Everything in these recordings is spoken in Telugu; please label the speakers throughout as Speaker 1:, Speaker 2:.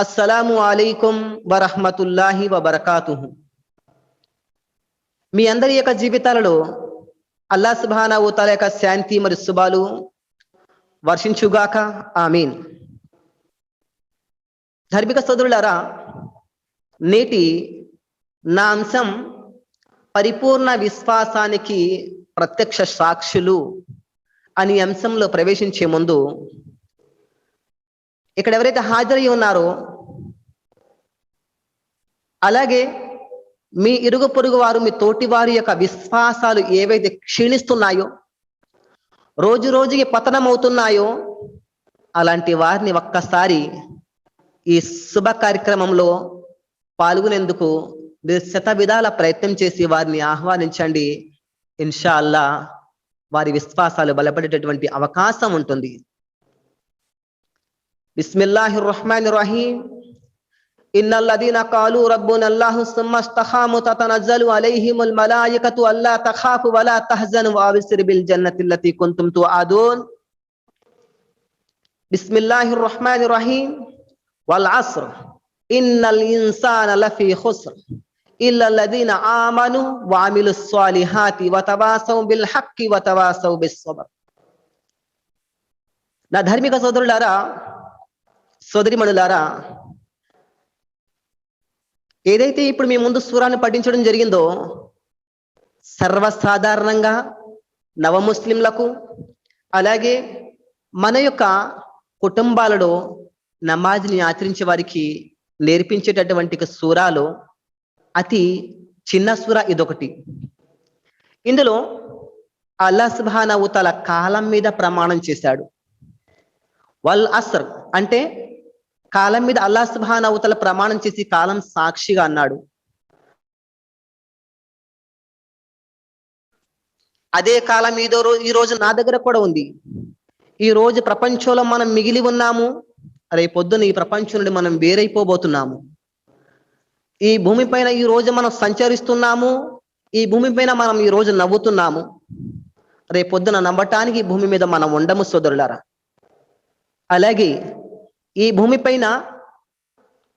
Speaker 1: అస్సలాము అలైకుం వరహ్మతుల్లాహి వబరకాతుహు. మీ అందరి యొక్క జీవితాలలో అల్లాహ్ సుబ్హానహు వ తఆలా యొక్క శాంతి మరియు శుభాలు వర్షించుగాక. ఆమీన్. ధార్మిక సోదరులారా, నేటి నా అంశం పరిపూర్ణ విశ్వాసానికి ప్రత్యక్ష సాక్షులు అనే అంశంలో ప్రవేశించే ముందు ఇక్కడ ఎవరైతే హాజరై ఉన్నారో, అలాగే మీ ఇరుగు పొరుగు వారు, మీ తోటి వారి యొక్క విశ్వాసాలు ఏవైతే క్షీణిస్తున్నాయో, రోజు రోజుకి పతనం అవుతున్నాయో, అలాంటి వారిని ఒక్కసారి ఈ శుభ కార్యక్రమంలో పాల్గొనేందుకు మీరు శత విధాల ప్రయత్నం చేసి వారిని ఆహ్వానించండి. ఇన్షా అల్లా వారి విశ్వాసాలు బలపడేటటువంటి అవకాశం ఉంటుంది. బిస్మిల్లాహిర్ రహ్మానిర్ రహీం. ఇన్నల్లదీన కాలు రబ్బునల్లాహు సుమ్మా ఇస్తఖాము తతనజ్జలు అలైహిముల్ మలాయికతు అల్లా తఖాఫు వలా తహజను వఅబ్సిరు బిల్ జన్నతిల్లతీ కుంతుం తుఅదూన్. బిస్మిల్లాహిర్ రహ్మానిర్ రహీం. వల్ అస్ర్ ఇన్నల్ ఇన్సాన లఫీ ఖుస్ర్ ఇల్లల్లదీన ఆమను వఅమిలుస్ స్వాలిహాతి వతవాసౌ బిల్ హక్కి వతవాసౌ బిస్ సబ్ర్. నా ధార్మిక సోదరులారా, సోదరిమణులారా, ఏదైతే ఇప్పుడు మీ ముందు సూరాను పఠించడం జరిగిందో, సర్వసాధారణంగా నవ ముస్లింలకు, అలాగే మన యొక్క కుటుంబాలలో నమాజ్ని ఆచరించే వారికి నేర్పించేటటువంటి సూరాలో అతి చిన్న సూర ఇదొకటి. ఇందులో అల్లాహ్ సుబ్హానహు వ తఆలా కాలం మీద ప్రమాణం చేశాడు. వల్ అస్ర్ అంటే కాలం మీద అల్లాహ్ సుబ్హానహు వ తఆలా ప్రమాణం చేసి కాలం సాక్షిగా అన్నాడు. అదే కాలం ఈ రోజు నా దగ్గర కూడా ఉంది. ఈ రోజు ప్రపంచంలో మనం మిగిలి ఉన్నాము, రేపొద్దున ఈ ప్రపంచం నుండి మనం వేరైపోబోతున్నాము. ఈ భూమిపైన ఈ రోజు మనం సంచరిస్తున్నాము, ఈ భూమిపైన మనం ఈ రోజు నవ్వుతున్నాము, రేపొద్దున నవ్వటానికి ఈ భూమి మీద మనం ఉండము సోదరులారా. అలాగే ఈ భూమిపైన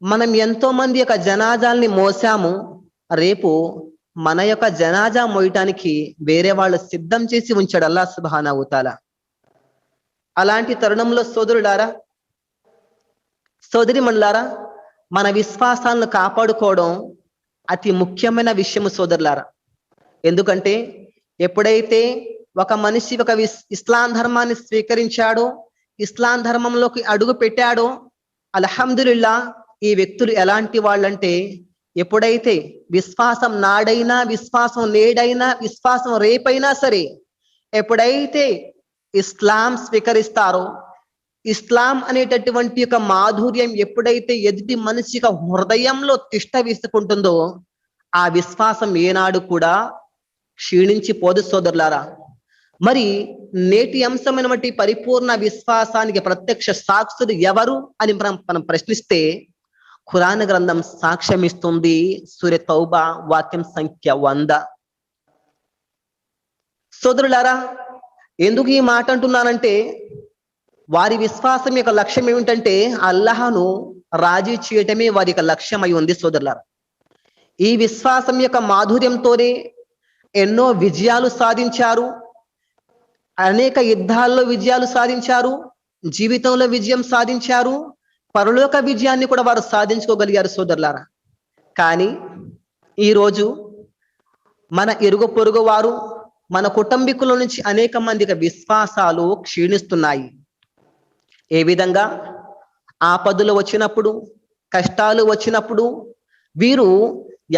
Speaker 1: మనం ఎంతో మంది యొక్క జనాజాల్ని మోసాము, రేపు మన యొక్క జనాజా మోయటానికి వేరే వాళ్ళు సిద్ధం చేసి ఉంచాడు అల్లాహ్ సుబ్హానహు వ తఆలా. అలాంటి తరుణంలో సోదరులారా, సోదరిమణులారా, మన విశ్వాసాలను కాపాడుకోవడం అతి ముఖ్యమైన విషయము సోదరులారా. ఎందుకంటే ఎప్పుడైతే ఒక మనిషి ఒక ఇస్లాం ధర్మాన్ని స్వీకరించాడో, ఇస్లాం ధర్మంలోకి అడుగు పెట్టాడో, అల్హమ్దులిల్లా ఈ వ్యక్తులు ఎలాంటి వాళ్ళంటే, ఎప్పుడైతే విశ్వాసం నాడైనా, విశ్వాసం నేడైనా, విశ్వాసం రేపైనా సరే, ఎప్పుడైతే ఇస్లాం స్వీకరిస్తారో, ఇస్లాం అనేటటువంటి యొక్క మాధుర్యం ఎప్పుడైతే ఎదుటి మనిషి యొక్క హృదయంలో తిష్ట వేసుకుంటుందో, ఆ విశ్వాసం ఏనాడు కూడా క్షీణించిపోదు సోదరులారా. మరి నేటి అంశమైనటువంటి పరిపూర్ణ విశ్వాసానికి ప్రత్యక్ష సాక్షులు ఎవరు అని మనం ప్రశ్నిస్తే, ఖురాన్ గ్రంథం సాక్ష్యం ఇస్తుంది. సూర తౌబా వాక్యం సంఖ్య 100. సోదరులారా, ఎందుకు ఈ మాట అంటున్నానంటే, వారి విశ్వాసం యొక్క లక్ష్యం ఏమిటంటే అల్లాహను రాజీ చేయటమే వారి యొక్క లక్ష్యం అయి ఉంది సోదరులారా. ఈ విశ్వాసం యొక్క మాధుర్యంతోనే ఎన్నో విజయాలు సాధించారు, అనేక యుద్ధాల్లో విజయాలు సాధించారు, జీవితంలో విజయం సాధించారు, పరలోక విజయాన్ని కూడా వారు సాధించుకోగలిగారు సోదరులారా. కానీ ఈరోజు మన ఇరుగు పొరుగు వారు, మన కుటుంబీకుల నుంచి అనేక మందికి విశ్వాసాలు క్షీణిస్తున్నాయి. ఏ విధంగా? ఆపదలు వచ్చినప్పుడు, కష్టాలు వచ్చినప్పుడు వీరు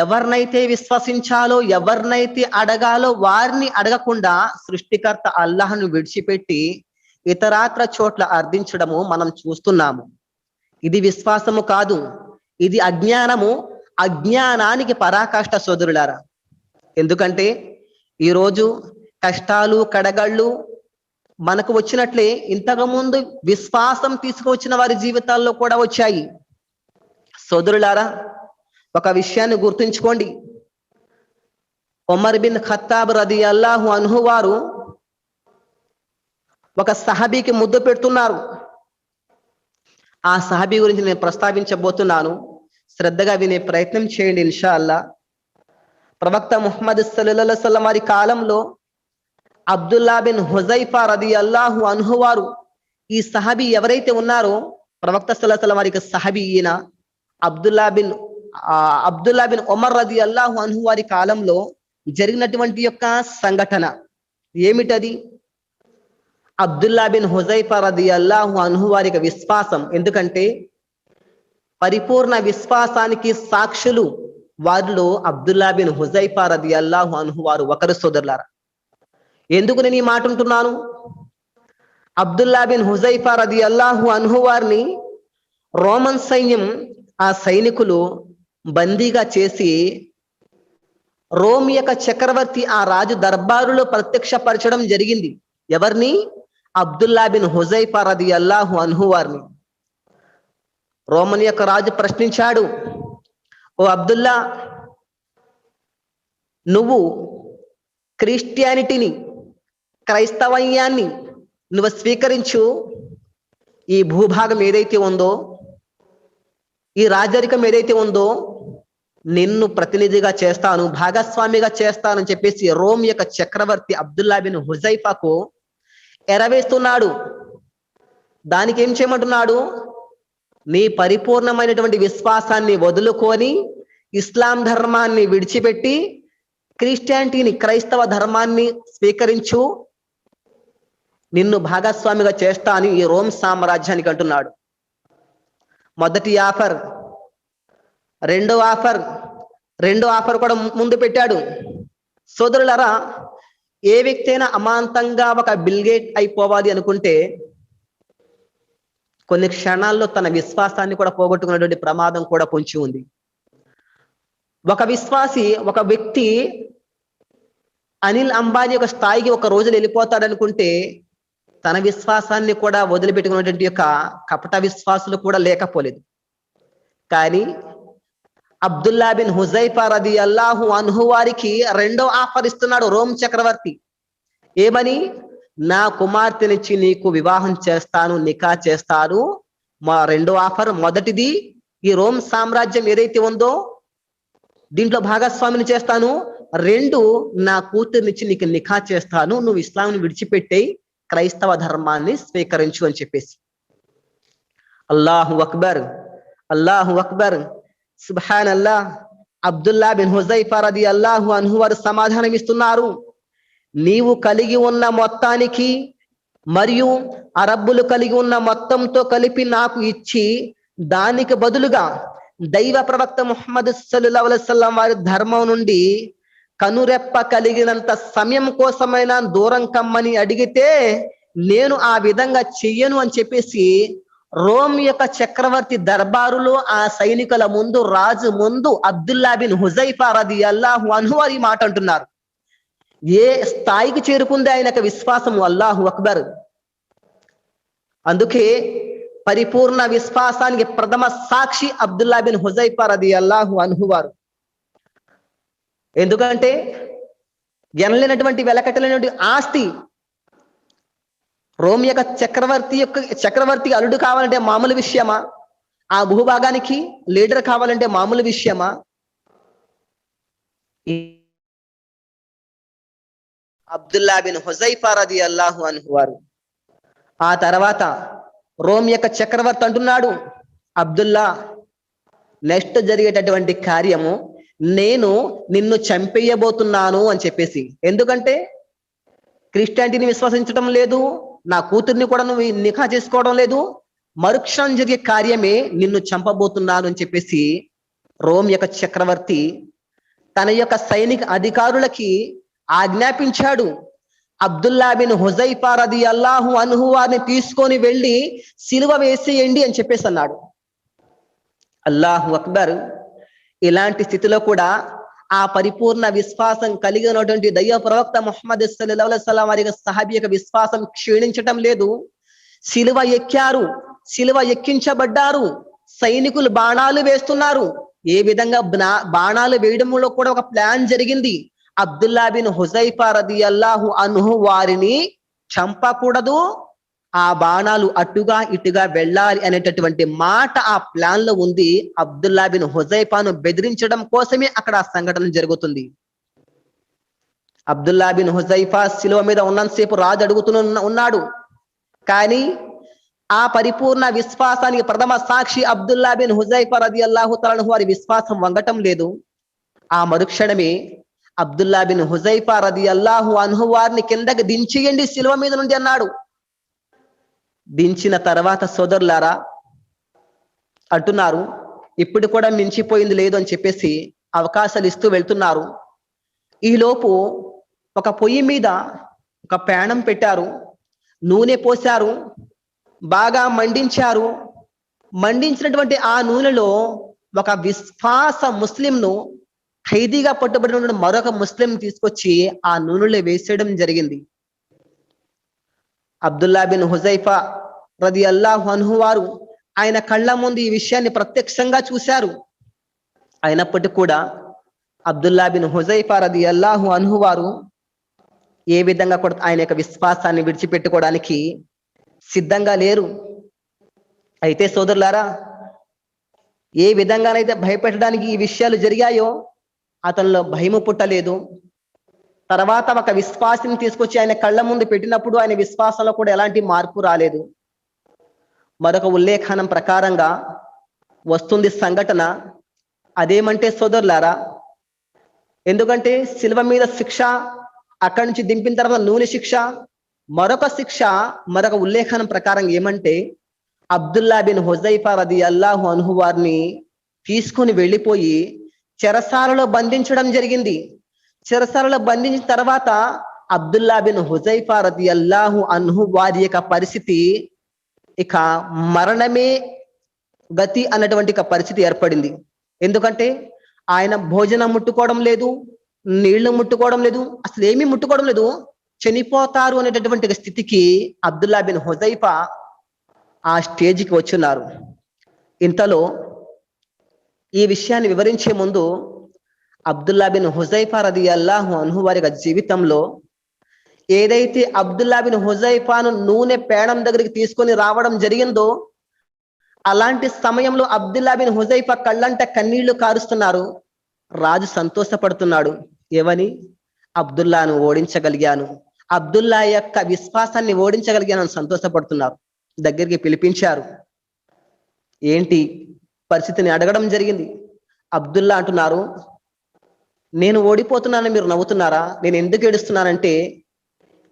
Speaker 1: ఎవరినైతే విశ్వసించాలో, ఎవరినైతే అడగాలో వారిని అడగకుండా సృష్టికర్త అల్లాహ్ను విడిచిపెట్టి ఇతరాత్ర చోట్ల అర్థించడము మనం చూస్తున్నాము. ఇది విశ్వాసము కాదు, ఇది అజ్ఞానము. అజ్ఞానానికి పరాకాష్ట సోదరులారా. ఎందుకంటే ఈరోజు కష్టాలు, కడగళ్ళు మనకు వచ్చినట్లే ఇంతకుముందు విశ్వాసం తీసుకువచ్చిన వారి జీవితాల్లో కూడా వచ్చాయి సోదరులారా. ఒక విషయాన్ని గుర్తుంచుకోండి. ఉమర్ బిన్ ఖత్తాబ్ రదియల్లాహు అన్హు వారు ఒక సహాబీకి ముద్దు పెడుతున్నారు. ఆ సహాబీ గురించి నేను ప్రస్తావించబోతున్నాను. శ్రద్ధగా వినే ప్రయత్నం చేయండి ఇన్షా అల్లా. ప్రవక్త ముహమ్మద్ సల్లల్లాహు అలైహి వసల్లం వారి కాలంలో అబ్దుల్లా బిన్ హుజైఫా రదియల్లాహు అన్హు వారు, ఈ సహాబీ ఎవరైతే ఉన్నారో ప్రవక్త సల్లల్లాహు అలైహి వసల్లం వారికి సహాబీ ఈయన అబ్దుల్లా బిన్ ఉమర్ రదియల్లాహు అన్హు వారి కాలంలో జరిగినటువంటి యొక్క సంఘటన ఏమిటది? అబ్దుల్లా బిన్ హుజైఫా రదియల్లాహు అన్హు వారి యొక్క విశ్వాసం. ఎందుకంటే పరిపూర్ణ విశ్వాసానికి సాక్షులు వారిలో అబ్దుల్లా బిన్ హుజైఫా రదియల్లాహు అన్హు వారు ఒకరు సోదరులారా. ఎందుకు నేను ఈ మాట అంటున్నాను? అబ్దుల్లా బిన్ హుజైఫా రదియల్లాహు అన్హు వారిని రోమన్ సైన్యం, ఆ సైనికులు బందీగా చేసి రోమ్ యొక్క చక్రవర్తి ఆ రాజు దర్బారులో ప్రత్యక్షపరచడం జరిగింది. ఎవరిని? అబ్దుల్లా బిన్ హుజైఫా రదియల్లాహు అన్హు వారిని. రోమన్ యొక్క రాజు ప్రశ్నించాడు, ఓ అబ్దుల్లా, నువ్వు క్రిస్టియానిటీని, క్రైస్తవయాన్ని నువ్వు స్వీకరించు. ఈ భూభాగం ఏదైతే ఉందో, ఈ రాజరికం ఏదైతే ఉందో, నిన్ను ప్రతినిధిగా చేస్తాను, భాగస్వామిగా చేస్తానని చెప్పేసి రోమ్ యొక్క చక్రవర్తి అబ్దుల్లా బిన్ హుజైఫాకు ఎరవేస్తున్నాడు. దానికి ఏం చేయమంటున్నాడు? నీ పరిపూర్ణమైనటువంటి విశ్వాసాన్ని వదులుకొని ఇస్లాం ధర్మాన్ని విడిచిపెట్టి క్రిస్టియానిటీని, క్రైస్తవ ధర్మాన్ని స్వీకరించు, నిన్ను భాగస్వామిగా చేస్తా అని ఈ రోమ్ సామ్రాజ్యానికి అంటున్నాడు. మొదటి ఆఫర్. రెండో ఆఫర్ కూడా ముందు పెట్టాడు. సోదరులారా, ఏ వ్యక్తి అయినా అమాంతంగా ఒక బిల్గేట్ అయిపోవాలి అనుకుంటే కొన్ని క్షణాల్లో తన విశ్వాసాన్ని కూడా పోగొట్టుకున్నటువంటి ప్రమాదం కూడా పొంచి ఉంది. ఒక వ్యక్తి అనిల్ అంబానీ యొక్క స్థాయికి ఒక రోజులు వెళ్ళిపోతాడనుకుంటే తన విశ్వాసాన్ని కూడా వదిలిపెట్టుకున్నటువంటి యొక్క కపట విశ్వాసులు కూడా లేకపోలేదు. కానీ అబ్దుల్లా బిన్ హుజైఫా రదియల్లాహు అన్హు వారికి రెండో ఆఫర్ ఇస్తున్నాడు రోమ్ చక్రవర్తి. ఏమని? నా కుమార్తెనిచ్చి నీకు వివాహం చేస్తాను, నికా చేస్తాను. మా రెండో ఆఫర్. మొదటిది, ఈ రోమ్ సామ్రాజ్యం ఏదైతే ఉందో దీంట్లో భాగస్వామిని చేస్తాను. రెండు, నా కూతుర్నిచ్చి నీకు నికా చేస్తాను, నువ్వు ఇస్లాంని విడిచిపెట్టేయి, క్రైస్తవ ధర్మాన్ని స్వీకరించు అని చెప్పేసి. అల్లాహు అక్బర్, అల్లాహు అక్బర్, సుబ్హానల్లా. అబ్దుల్లా బిన్ హుజైఫా రదియల్లాహు అన్హు వారు సమాధానం ఇస్తున్నారు, నీవు కలిగి ఉన్న మొత్తానికి మరియు అరబ్బులు కలిగి ఉన్న మొత్తంతో కలిపి నాకు ఇచ్చి దానికి బదులుగా దైవ ప్రవక్త ముహమ్మద్ సల్లల్లాహు అలైహి వసల్లం వారి ధర్మం నుండి కనురెప్ప కలిగినంత సమయం కోసమైనా దూరం కమ్మని అడిగితే నేను ఆ విధంగా చెయ్యను అని చెప్పేసి రోమ్ యొక్క చక్రవర్తి దర్బారులో ఆ సైనికుల ముందు, రాజు ముందు అబ్దుల్లా బిన్ హుజైఫా రదియల్లాహు అన్హు వారు ఈ మాట అంటున్నారు. ఏ స్థాయికి చేరుకుంది ఆయన యొక్క విశ్వాసము! అల్లాహు అక్బర్. అందుకే పరిపూర్ణ విశ్వాసానికి ప్రథమ సాక్షి అబ్దుల్లా బిన్ హుజైఫా రదియల్లాహు అన్హు వారు. ఎందుకంటే ఎనలేనటువంటి వెలకట్టలేనటువంటి ఆస్తి. రోమ్ యొక్క చక్రవర్తికి అల్లుడు కావాలంటే మామూలు విషయమా? ఆ భూభాగానికి లీడర్ కావాలంటే మామూలు విషయమా? అబ్దుల్లా బిన్ హుజైఫా రదియల్లాహు అన్హు వారు. ఆ తర్వాత రోమ్ యొక్క చక్రవర్తి అంటున్నాడు, అబ్దుల్లా, నెక్స్ట్ జరిగేటటువంటి కార్యము నేను నిన్ను చంపేయబోతున్నాను అని చెప్పేసి. ఎందుకంటే క్రిస్టియానిటీని విశ్వసించడం లేదు, నా కూతుర్ని కూడా నువ్వు నికా చేసుకోవడం లేదు, మరుక్షణం జరిగే కార్యమే నిన్ను చంపబోతున్నాను అని చెప్పేసి రోమ్ యొక్క చక్రవర్తి తన యొక్క సైనిక అధికారులకి ఆజ్ఞాపించాడు. అబ్దుల్లా బిన్ హుజైఫా రదియల్లాహు అన్హు వారిని తీసుకొని వెళ్ళి సిలువ వేసేయండి అని చెప్పేసి అన్నాడు. అల్లాహు అక్బర్. ఇలాంటి స్థితిలో కూడా ఆ పరిపూర్ణ విశ్వాసం కలిగినటువంటి దైవ ప్రవక్త ముహమ్మద్ సల్లల్లాహు అలైహి వసల్లం వారి సహాబీ యొక్క విశ్వాసం క్షీణించటం లేదు. సిలువ ఎక్కారు, సిలువ ఎక్కించబడ్డారు, సైనికులు బాణాలు వేస్తున్నారు. ఏ విధంగా బాణాలు వేయడంలో కూడా ఒక ప్లాన్ జరిగింది. అబ్దుల్లా బిన్ హుజైఫా రదియల్లాహు అన్హు వారిని చంపకూడదు, ఆ బాణాలు అటుగా ఇటుగా వెళ్ళాలి అనేటటువంటి మాట ఆ ప్లాన్ లో ఉంది. అబ్దుల్లా బిన్ హుజైఫాను బెదిరించడం కోసమే అక్కడ ఆ సంఘటన జరుగుతుంది. అబ్దుల్లా బిన్ హుజైఫా శిలువ మీద ఉన్నంతసేపు రాజు ఉన్నాడు. కానీ ఆ పరిపూర్ణ విశ్వాసానికి ప్రథమ సాక్షి అబ్దుల్లా బిన్ హుజైఫా రదియల్లాహు తఆలా అన్హు వారి విశ్వాసం వంగటం లేదు. ఆ మరుక్షణమే అబ్దుల్లా బిన్ హుజైఫా రదియల్లాహు అన్హు వారిని కిందకి దించేయండి శిలువ మీద నుండి అన్నాడు. దించిన తర్వాత సోదరులారా అంటున్నారు, ఇప్పుడు కూడా మించిపోయింది లేదు అని చెప్పేసి అవకాశాలు ఇస్తూ వెళ్తున్నారు. ఈలోపు ఒక పొయ్యి మీద ఒక పేణం పెట్టారు, నూనె పోశారు, బాగా మండించారు. మండించినటువంటి ఆ నూనెలో ఒక విశ్వాస ముస్లింను, ఖైదీగా పట్టుబడిన మరొక ముస్లిం తీసుకొచ్చి ఆ నూనెలో వేసేయడం జరిగింది. అబ్దుల్లా బిన్ హుజైఫా రదియల్లాహు అన్హు వారు ఆయన కళ్ళ ముందు ఈ విషయాన్ని ప్రత్యక్షంగా చూశారు. అయినప్పటికీ కూడా అబ్దుల్లా బిన్ హుజైఫా రదియల్లాహు అన్హు వారు ఏ విధంగా కూడా ఆయన యొక్క విశ్వాసాన్ని విడిచిపెట్టుకోవడానికి సిద్ధంగా లేరు. అయితే సోదరులారా, ఏ విధంగానైతే భయపెట్టడానికి ఈ విషయాలు జరిగాయో అతనిలో భయము పుట్టలేదు. తర్వాత ఒక విశ్వాసిని తీసుకొచ్చి ఆయన కళ్ళ ముందు పెట్టినప్పుడు ఆయన విశ్వాసంలో కూడా ఎలాంటి మార్పు రాలేదు. మరొక ఉల్లేఖనం ప్రకారంగా వస్తుంది సంఘటన. అదేమంటే సోదరులారా, ఎందుకంటే శిలువ మీద శిక్ష, అక్కడి నుంచి దింపిన తర్వాత నూనె శిక్ష, మరొక శిక్ష, మరొక ఉల్లేఖనం ప్రకారం ఏమంటే అబ్దుల్లా బిన్ హుజైఫా రదియల్లాహు అన్హు వారిని తీసుకొని వెళ్ళిపోయి చెరసాలలో బంధించడం జరిగింది. చెరసాలలో బంధించిన తర్వాత అబ్దుల్లా బిన్ హుజైఫా రదియల్లాహు అన్హు వారి యొక్క పరిస్థితి ఇక మరణమే గతి అన్నటువంటి పరిస్థితి ఏర్పడింది. ఎందుకంటే ఆయన భోజనం ముట్టుకోవడం లేదు, నీళ్లు ముట్టుకోవడం లేదు, అసలు ఏమీ ముట్టుకోవడం లేదు, చనిపోతారు అనేటటువంటి స్థితికి అబ్దుల్లా బిన్ హుజైఫా ఆ స్టేజ్కి వచ్చున్నారు. ఇంతలో ఈ విషయాన్ని వివరించే ముందు అబ్దుల్లా బిన్ హుజైఫా రదియల్లాహు అన్హు వారి జీవితంలో ఏదైతే అబ్దుల్లా బిన్ హుజైఫాను నూనె పేణం దగ్గరికి తీసుకొని రావడం జరిగిందో, అలాంటి సమయంలో అబ్దుల్లా బిన్ హుజైఫా కళ్ళంట కన్నీళ్లు కారుస్తున్నారు. రాజు సంతోషపడుతున్నాడు. ఏమని? అబ్దుల్లాను ఓడించగలిగాను, అబ్దుల్లా యొక్క విశ్వాసాన్ని ఓడించగలిగాను సంతోషపడుతున్నారు. దగ్గరికి పిలిపించారు. ఏంటి పరిస్థితిని అడగడం జరిగింది. అబ్దుల్లా అంటున్నారు, నేను ఓడిపోతున్నానని మీరు నవ్వుతున్నారా? నేను ఎందుకు ఏడుస్తున్నానంటే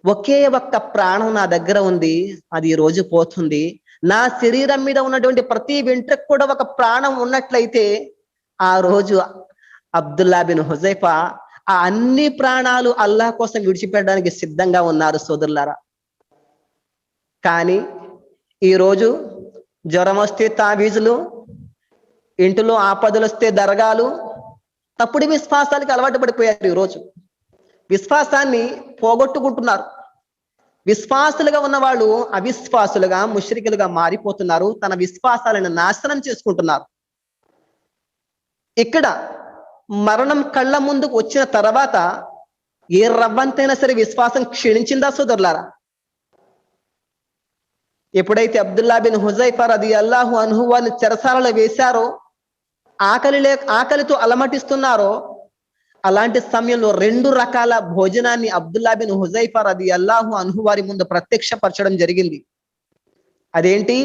Speaker 1: ఒకే ఒక్క ప్రాణం నా దగ్గర ఉంది, అది ఈ రోజు పోతుంది. నా శరీరం మీద ఉన్నటువంటి ప్రతి వెంట్రుకు కూడా ఒక ప్రాణం ఉన్నట్లయితే ఆ రోజు అబ్దుల్లా బిన్ హుజైఫా ఆ అన్ని ప్రాణాలు అల్లాహ్ కోసం విడిచిపెట్టడానికి సిద్ధంగా ఉన్నారు సోదరులారా. కానీ ఈరోజు జ్వరం వస్తే తావీజులు, ఇంటిలో ఆపదలు వస్తే దర్గాలు, తప్పుడు విశ్వాసానికి అలవాటు పడిపోయారు. ఈరోజు విశ్వాసాన్ని పోగొట్టుకుంటున్నారు. విశ్వాసులుగా ఉన్న వాళ్ళు అవిశ్వాసులుగా, ముష్రికులుగా మారిపోతున్నారు. తన విశ్వాసాలను నాశనం చేసుకుంటున్నారు. ఇక్కడ మరణం కళ్ళ ముందుకు వచ్చిన తర్వాత ఏ రవ్వంతైనా సరే విశ్వాసం క్షీణించిందా సోదరులారా? ఎప్పుడైతే అబ్దుల్లా బిన్ హుజైఫా రదియల్లాహు అన్హు వారిని చెరసాలలో వేశారో, ఆకలితో అలమటిస్తున్నారో, అలాంటి సమయంలో 2 రకాల భోజనాన్ని అబ్దుల్లా బిన్ హుజైఫా రదియల్లాహు అన్హు వారి ముందు ప్రత్యక్షపరచడం జరిగింది. అదేంటి?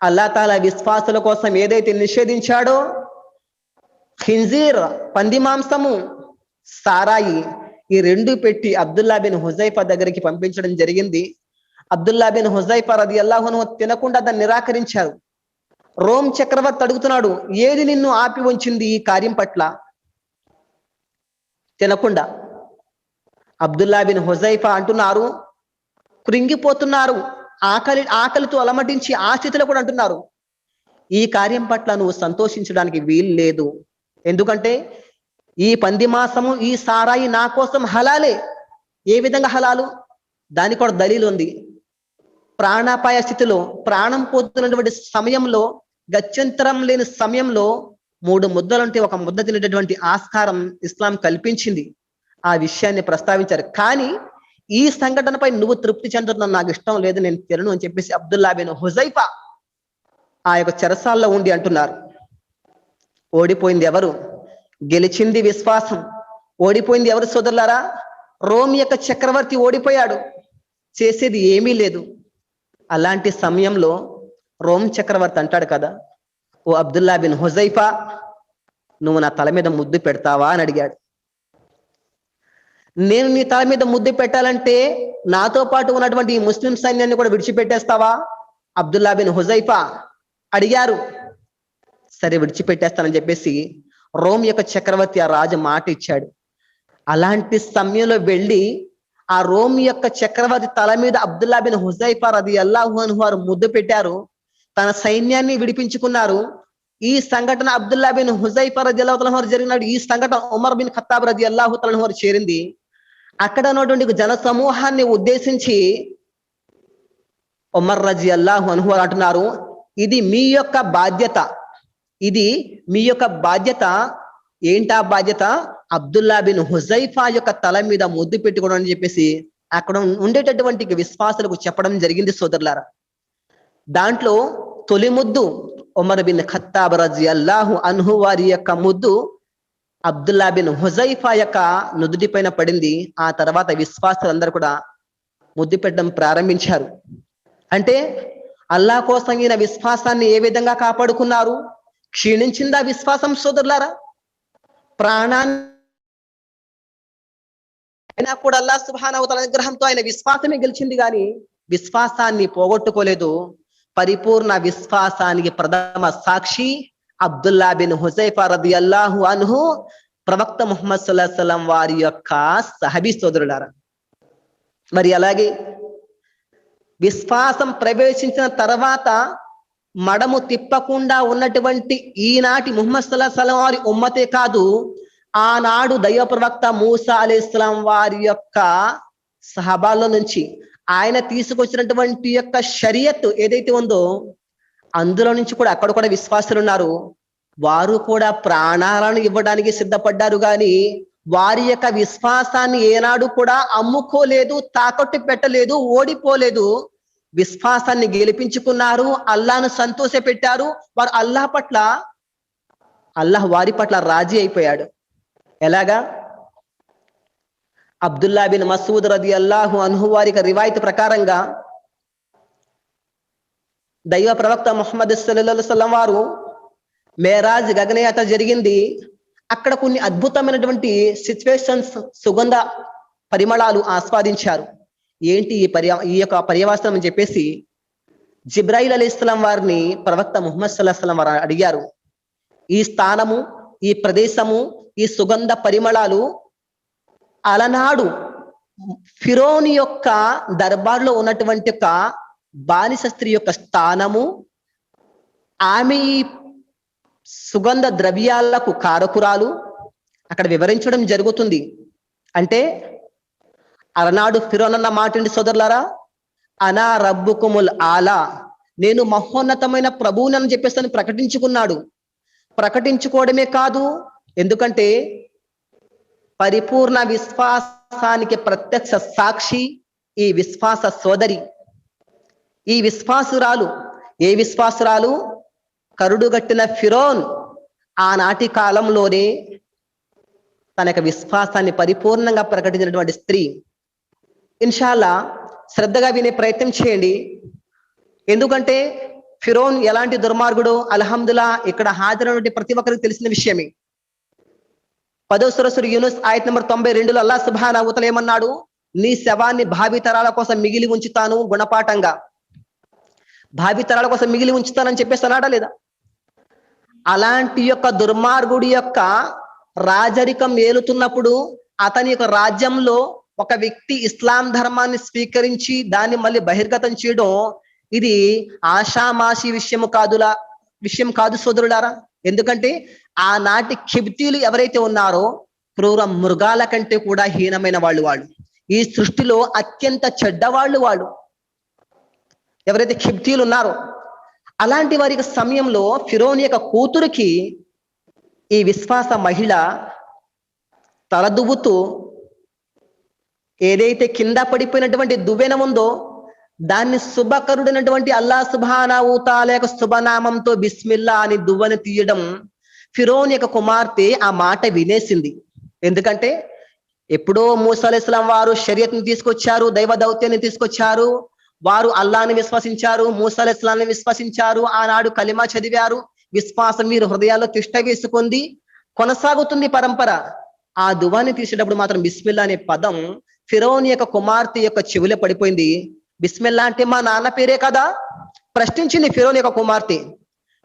Speaker 1: అల్లాహ్ తాలా విశ్వాసుల కోసం ఏదైతే నిషేధించాడో ఖింజీర్, పంది మాంసము, సారాయి, ఈ 2 పెట్టి అబ్దుల్లా బిన్ హుజైఫా దగ్గరికి పంపించడం జరిగింది. అబ్దుల్లా బిన్ హుజైఫా రదియల్లాహు అన్హు తినకుండా దాన్ని నిరాకరించారు. రోమ్ చక్రవర్తి అడుగుతున్నాడు, ఏది నిన్ను ఆపి ఉంచింది ఈ కార్యం పట్ల? తినకుండా అబ్దుల్లా బిన్ హుజైఫా అంటున్నారు, కృంగిపోతున్నారు, ఆకలితో అలమటించి ఆ స్థితిలో కూడా అంటున్నారు, ఈ కార్యం పట్ల నువ్వు సంతోషించడానికి వీలు లేదు. ఎందుకంటే ఈ పంది మాసము, ఈ సారాయి నా కోసం హలాలే. ఏ విధంగా హలాలు? దానికి కూడా దలీలు ఉంది. ప్రాణాపాయ స్థితిలో, ప్రాణం పోతున్నటువంటి సమయంలో, గత్యంతరం లేని సమయంలో 3 ముద్దలంటే ఒక ముద్ద తినేటటువంటి ఆస్కారం ఇస్లాం కల్పించింది. ఆ విషయాన్ని ప్రస్తావించారు. కానీ ఈ సంఘటనపై నువ్వు తృప్తి చెందుతున్నావు, నాకు ఇష్టం లేదు, నేను తినను అని చెప్పేసి అబ్దుల్లా బిన్ హుజైఫా ఆ యొక్క చెరసాల్లో ఉండి అంటున్నారు. ఓడిపోయింది ఎవరు? గెలిచింది విశ్వాసం. ఓడిపోయింది ఎవరు సోదరులారా? రోమ్ యొక్క చక్రవర్తి ఓడిపోయాడు, చేసేది ఏమీ లేదు. అలాంటి సమయంలో రోమ్ చక్రవర్తి అంటాడు కదా, ఓ అబ్దుల్లా బిన్ హుజైఫా, నువ్వు నా తల మీద ముద్దు పెడతావా అని అడిగాడు. నేను నీ తల మీద ముద్దు పెట్టాలంటే నాతో పాటు ఉన్నటువంటి ఈ ముస్లిం సైన్యాన్ని కూడా విడిచిపెట్టేస్తావా? అబ్దుల్లా బిన్ హుజైఫా అడిగారు. సరే విడిచిపెట్టేస్తానని చెప్పేసి రోమ్ యొక్క చక్రవర్తి ఆ రాజు మాట ఇచ్చాడు. అలాంటి సమయంలో వెళ్ళి ఆ రోమ్ యొక్క చక్రవర్తి తల మీద అబ్దుల్లా బిన్ హుజైఫా రదియల్లాహు అన్హు వారు ముద్దు పెట్టారు, తన సైన్యాన్ని విడిపించుకున్నారు. ఈ సంఘటన అబ్దుల్లా బిన్ హుజైఫా రదియల్లాహు తఆలా వారు జరిగినాడు. ఈ సంఘటన ఉమర్ బిన్ ఖత్తాబ్ రదియల్లాహు తఆలా వారు చేరింది. అక్కడ ఉన్నటువంటి జన సమూహాన్ని ఉద్దేశించి ఉమర్ రదియల్లాహు అన్హు అంటున్నారు, ఇది మీ యొక్క బాధ్యత, ఇది మీ యొక్క బాధ్యత. ఏంటా బాధ్యత? అబ్దుల్లా బిన్ హుజైఫా యొక్క తల మీద ముద్దు పెట్టుకోవడం అని చెప్పేసి అక్కడ ఉండేటటువంటి విశ్వాసులకు చెప్పడం జరిగింది సోదరులారా. దాంట్లో తొలి ముద్దు ఉమర్ బిన్ ఖత్తాబ్ రజియల్లాహు అన్హు వారి యొక్క ముద్దు అబ్దుల్లా బిన్ హుజైఫా యొక్క నుదుటి పైన పడింది. ఆ తర్వాత విశ్వాసులందరూ కూడా ముద్దు పెట్టడం ప్రారంభించారు. అంటే అల్లాహ్ కోసం ఈయన విశ్వాసాన్ని ఏ విధంగా కాపాడుకున్నారు? క్షీణించిందా విశ్వాసం సోదరులారా? ప్రాణాన్ని అయినా కూడా అల్లాహ్ సుబ్హానహు వ తఆలా అనుగ్రహంతో ఆయన విశ్వాసమే గెలిచింది, కానీ విశ్వాసాన్ని పోగొట్టుకోలేదు. పరిపూర్ణ విశ్వాసానికి ప్రథమ సాక్షి అబ్దుల్లా బిన్ హుజైఫా రదియల్లాహు అన్హు, ప్రవక్త ముహమ్మద్ సల్లల్లాహు అలైహి వసల్లం వారి యొక్క సహబీ సోదరులారా. మరి అలాగే విశ్వాసం ప్రవేశించిన తర్వాత మడము తిప్పకుండా ఉన్నటువంటి ఈనాటి ముహమ్మద్ సల్లల్లాహు అలైహి వసల్లం వారి ఉమ్మతే కాదు, ఆనాడు దైవ ప్రవక్త మూసా అలైహిస్సలాం వారి యొక్క సహబాల్లో నుంచి ఆయన తీసుకొచ్చినటువంటి యొక్క షరియత్ ఏదైతే ఉందో అందులో నుంచి కూడా అక్కడ కూడా విశ్వాసులు ఉన్నారు. వారు కూడా ప్రాణాలను ఇవ్వడానికి సిద్ధపడ్డారు, కానీ వారి యొక్క విశ్వాసాన్ని ఏనాడు కూడా అమ్ముకోలేదు, తాకట్టు పెట్టలేదు, ఓడిపోలేదు. విశ్వాసాన్ని గెలిపించుకున్నారు, అల్లాహ్ను సంతోష పెట్టారు. వారు అల్లాహ్ వారి పట్ల రాజీ అయిపోయాడు. ఎలాగా? అబ్దుల్లా బిన్ మసూద్ రదియల్లాహు అన్హు వారి రివాయత్ ప్రకారంగా దైవ ప్రవక్త ముహమ్మద్ సల్లల్లాహు అలైహి వసల్లం వారు మేరాజ్ గగనయాత్ర జరిగింది. అక్కడ కొన్ని అద్భుతమైనటువంటి సిచ్యువేషన్స్, సుగంధ పరిమళాలు ఆస్వాదించారు. ఏంటి ఈ యొక్క పర్యవసనం అని చెప్పేసి జిబ్రాయిల్ అలైహిస్సలాం వారిని ప్రవక్త ముహమ్మద్ సల్లల్లాహు అలైహి వసల్లం వారు అడిగారు. ఈ స్థానము, ఈ ప్రదేశము, ఈ సుగంధ పరిమళాలు అలనాడు ఫిరోని యొక్క దర్బార్లో ఉన్నటువంటి ఒక బానిస స్త్రీ యొక్క స్థానము, ఆమె ఈ సుగంధ ద్రవ్యాలకు కారకురాలు అక్కడ వివరించడం జరుగుతుంది. అంటే అలనాడు ఫిరోన్ అన్న మాటండి సోదరులారా, అనా రబ్బుకుముల్ ఆలా, నేను మహోన్నతమైన ప్రభువునని చెప్పేసి ప్రకటించుకున్నాడు. ప్రకటించుకోవడమే కాదు, ఎందుకంటే పరిపూర్ణ విశ్వాసానికి ప్రత్యక్ష సాక్షి ఈ విశ్వాస సోదరి, ఈ విశ్వాసురాలు. ఏ విశ్వాసురాలు? కరుడుగట్టిన ఫిరోన్ ఆనాటి కాలంలోనే తన యొక్క విశ్వాసాన్ని పరిపూర్ణంగా ప్రకటించినటువంటి స్త్రీ. ఇన్షాల్లా శ్రద్ధగా వినే ప్రయత్నం చేయండి. ఎందుకంటే ఫిరోన్ ఎలాంటి దుర్మార్గుడు అల్హమ్దుల్లా ఇక్కడ హాజరైనటువంటి ప్రతి ఒక్కరికి తెలిసిన విషయమే. 10వ సూరహ్ యూనుస్ ఆయత్ నంబర్ 92లో అల్లాహ్ సుబ్హానహు వ తఆలా ఏమన్నాడు? నీ శవాన్ని భావితరాల కోసం మిగిలి ఉంచుతాను, గుణపాఠంగా భావితరాల కోసం మిగిలి ఉంచుతానని చెప్పేసి అన్నాడా లేదా? అలాంటి యొక్క దుర్మార్గుడి యొక్క రాజరికం ఏలుతున్నప్పుడు అతని యొక్క రాజ్యంలో ఒక వ్యక్తి ఇస్లాం ధర్మాన్ని స్వీకరించి దాన్ని మళ్ళీ బహిర్గతం చేయడం ఇది ఆషామాషి విషయం కాదు సోదరులారా. ఎందుకంటే ఆనాటి కిబ్తీలు ఎవరైతే ఉన్నారో క్రూర మృగాల కంటే కూడా హీనమైన వాళ్ళు. ఈ సృష్టిలో అత్యంత చెడ్డవాళ్ళు వాళ్ళు ఎవరైతే కిబ్తీలు ఉన్నారో. అలాంటి వారికి సమయంలో ఫిరోన్ యొక్క కూతురికి ఈ విశ్వాస మహిళ తలదువ్వుతూ ఏదైతే కింద పడిపోయినటువంటి దువ్వెన ఉందో దాన్ని శుభకరుడైనటువంటి అల్లా సుబ్హానహు తాలా యొక్క శుభనామంతో బిస్మిల్లా అని దువ్వెన తీయడం, ఫిరోన్ యొక్క కుమార్తె ఆ మాట వినేసింది. ఎందుకంటే ఎప్పుడో మూసా అలైహిస్సలాం వారు షరియత్ని తీసుకొచ్చారు, దైవ దౌత్యాన్ని తీసుకొచ్చారు. వారు అల్లాని విశ్వసించారు, మూసా అలైహిస్సలాంని విశ్వసించారు. ఆనాడు కలిమా చదివారు. విశ్వాసం మీరు హృదయాల్లో తిష్ట వేసుకుంది, కొనసాగుతుంది పరంపర. ఆ దువాని తీసేటప్పుడు మాత్రం బిస్మిల్లా అనే పదం ఫిరోన్ యొక్క కుమార్తె యొక్క చెవిలో పడిపోయింది. బిస్మిల్లా అంటే మా నాన్న పేరే కదా ప్రశ్నించింది ఫిరోన్ యొక్క కుమార్తె.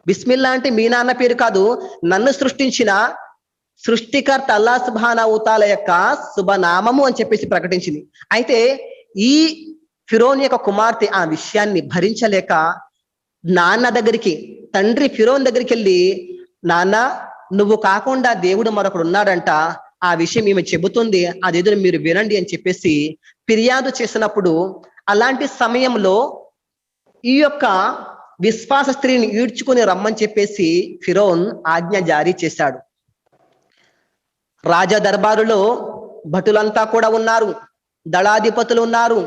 Speaker 1: బిస్మిల్లా అంటే మీ నాన్న పేరు కాదు, నన్ను సృష్టించిన సృష్టికర్త అల్లా సుబ్హానహు తాలా యొక్క శుభనామము అని చెప్పేసి ప్రకటించింది. అయితే ఈ ఫిరోన్ యొక్క కుమార్తె ఆ విషయాన్ని భరించలేక నాన్న దగ్గరికి, తండ్రి ఫిరోన్ దగ్గరికి వెళ్ళి, నాన్న నువ్వు కాకుండా దేవుడు మరొకడు ఉన్నాడంట, ఆ విషయం ఈమె చెబుతుంది, అదేదో మీరు వినండి అని చెప్పేసి ఫిర్యాదు చేసినప్పుడు, అలాంటి సమయంలో ఈ యొక్క విశ్వాస స్త్రీని ఈడ్చుకుని రమ్మని చెప్పేసి ఫిరోన్ ఆజ్ఞ జారీ చేశాడు. రాజ దర్బారులో భటులంతా కూడా ఉన్నారు, దళాధిపతులు ఉన్నారు,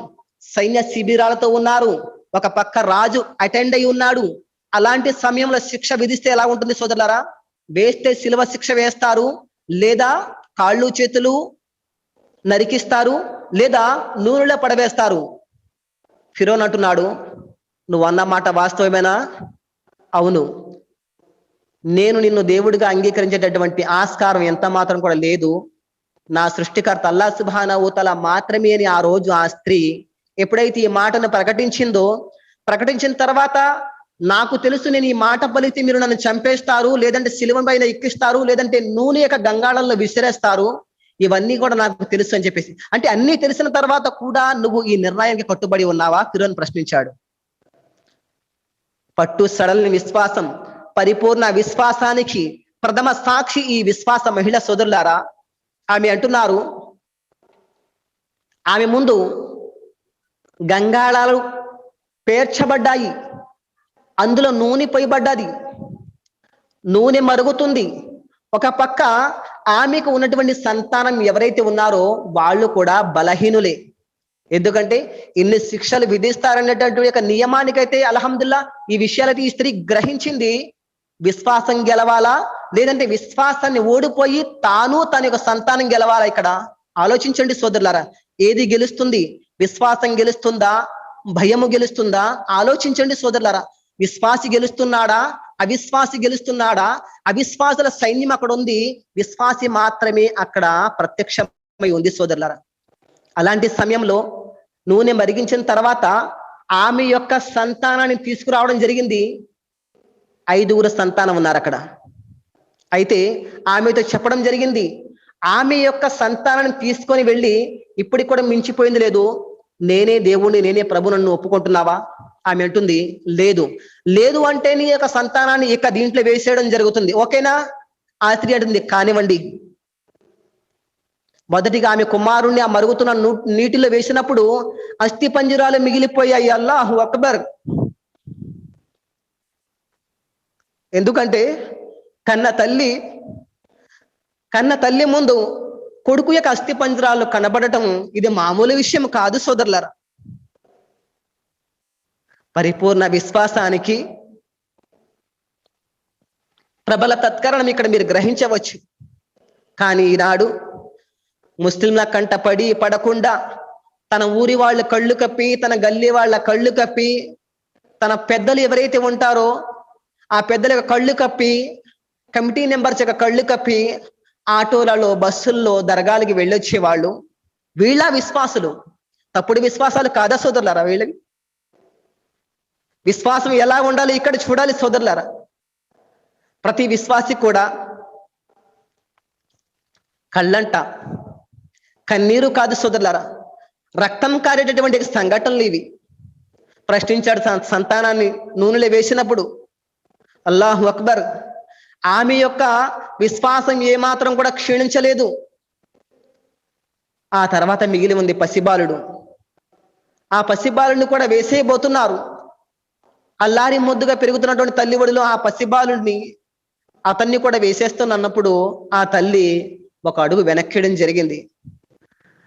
Speaker 1: సైన్య శిబిరాలతో ఉన్నారు. ఒక పక్క రాజు అటెండ్ అయి ఉన్నాడు. అలాంటి సమయంలో శిక్ష విధిస్తే ఎలా ఉంటుంది సోదరులారా? వేస్తే శిలువ శిక్ష వేస్తారు, లేదా కాళ్ళు చేతులు నరికిస్తారు, లేదా నూనెలో పడవేస్తారు. ఫిరోన్ అంటున్నాడు, నువ్వు అన్న మాట వాస్తవమేనా? అవును, నేను నిన్ను దేవుడిగా అంగీకరించేటటువంటి ఆస్కారం ఎంత మాత్రం కూడా లేదు. నా సృష్టికర్త అల్లా సుబ్హానహు తాలా మాత్రమే అని ఆ రోజు ఆ స్త్రీ ఎప్పుడైతే ఈ మాటను ప్రకటించిందో, ప్రకటించిన తర్వాత నాకు తెలుసు నేను ఈ మాట పలికితే మీరు నన్ను చంపేస్తారు, లేదంటే శిలువ పైన ఎక్కిస్తారు, లేదంటే నూనె యొక్క గంగాళంలో విసిరేస్తారు, ఇవన్నీ కూడా నాకు తెలుసు అని చెప్పేసి, అంటే అన్ని తెలిసిన తర్వాత కూడా నువ్వు ఈ నిర్ణయానికి కట్టుబడి ఉన్నావా? ఫిరోన్ ప్రశ్నించాడు. పట్టు సడలని విశ్వాసం, పరిపూర్ణ విశ్వాసానికి ప్రథమ సాక్షి ఈ విశ్వాస మహిళ సోదరులారా. ఆమె అంటున్నారు, ఆమె ముందు గంగాళాలు పేర్చబడ్డాయి, అందులో నూనె పోయబడ్డది, నూనె మరుగుతుంది. ఒక పక్క ఆమెకు ఉన్నటువంటి సంతానం ఎవరైతే ఉన్నారో వాళ్ళు కూడా బలహీనులే. ఎందుకంటే ఇన్ని శిక్షలు విధిస్తారనేటటువంటి యొక్క నియమానికైతే అల్హమ్దుల్లా ఈ విషయాలైతే ఈ స్త్రీ గ్రహించింది. విశ్వాసం గెలవాలా, లేదంటే విశ్వాసాన్ని ఓడిపోయి తాను తన యొక్క సంతానం గెలవాలా? ఇక్కడ ఆలోచించండి సోదరులారా, ఏది గెలుస్తుంది? విశ్వాసం గెలుస్తుందా, భయము గెలుస్తుందా? ఆలోచించండి సోదరులారా. విశ్వాసి గెలుస్తున్నాడా, అవిశ్వాసి గెలుస్తున్నాడా? అవిశ్వాసుల సైన్యం అక్కడ ఉంది, విశ్వాసి మాత్రమే అక్కడ ప్రత్యక్షమై ఉంది సోదరులారా. అలాంటి సమయంలో నూనె మరిగించిన తర్వాత ఆమె యొక్క సంతానాన్ని తీసుకురావడం జరిగింది. 5 సంతానం ఉన్నారు అక్కడ. అయితే ఆమెతో చెప్పడం జరిగింది, ఆమె యొక్క సంతానాన్ని తీసుకొని వెళ్ళి, ఇప్పటికి కూడా మించిపోయింది లేదు, నేనే దేవుణ్ణి, నేనే ప్రభు, నన్ను ఒప్పుకుంటున్నావా? ఆమె అంటుంది, లేదు. లేదు అంటే నీ యొక్క సంతానాన్ని ఇక దీంట్లో వేసేయడం జరుగుతుంది, ఓకేనా? ఆ స్త్రీ అంటుంది, కానివ్వండి. మొదటిగా ఆమె కుమారుణ్ణి ఆ మరుగుతున్న నీటిలో వేసినప్పుడు అస్థి పంజరాలు మిగిలిపోయాయి. అల్లాహు అక్బర్. ఎందుకంటే కన్న తల్లి ముందు కొడుకు యొక్క అస్థి పంజరాలు కనబడటం ఇది మామూలు విషయం కాదు సోదరులారా. పరిపూర్ణ విశ్వాసానికి ప్రబల తత్కారణం ఇక్కడ మీరు గ్రహించవచ్చు. కానీ ఈనాడు ముస్లింల కంట పడకుండా తన ఊరి వాళ్ళ కళ్ళు కప్పి, తన గల్లీ వాళ్ళ కళ్ళు కప్పి, తన పెద్దలు ఎవరైతే ఉంటారో ఆ పెద్దల యొక్క కళ్ళు కప్పి, కమిటీ మెంబర్స్ యొక్క కళ్ళు కప్పి ఆటోలలో, బస్సుల్లో దర్గాలకి వెళ్ళొచ్చే వాళ్ళు వీళ్ళ విశ్వాసులు. తప్పుడు విశ్వాసాలు కాదా సోదరులారా? వీళ్ళవి విశ్వాసం ఎలా ఉండాలి ఇక్కడ చూడాలి సోదరులారా. ప్రతి విశ్వాసి కూడా కళ్ళంట కన్నీరు కాదు సోదరులారా, రక్తం కారేటటువంటి సంఘటనలు ఇవి. ప్రశ్నించాడు సంతానాన్ని నూనెలో వేసినప్పుడు. అల్లాహు అక్బర్. ఆమె యొక్క విశ్వాసం ఏమాత్రం కూడా క్షీణించలేదు. ఆ తర్వాత మిగిలి ఉంది పసిబాలుడు. ఆ పసిబాలుడిని కూడా వేసేయబోతున్నారు. అల్లారి ముద్దుగా పెరుగుతున్నటువంటి తల్లి ఒడిలో ఆ పసిబాలుడిని, అతన్ని కూడా వేసేస్తున్నప్పుడు ఆ తల్లి ఒక అడుగు వెనక్కియడం జరిగింది.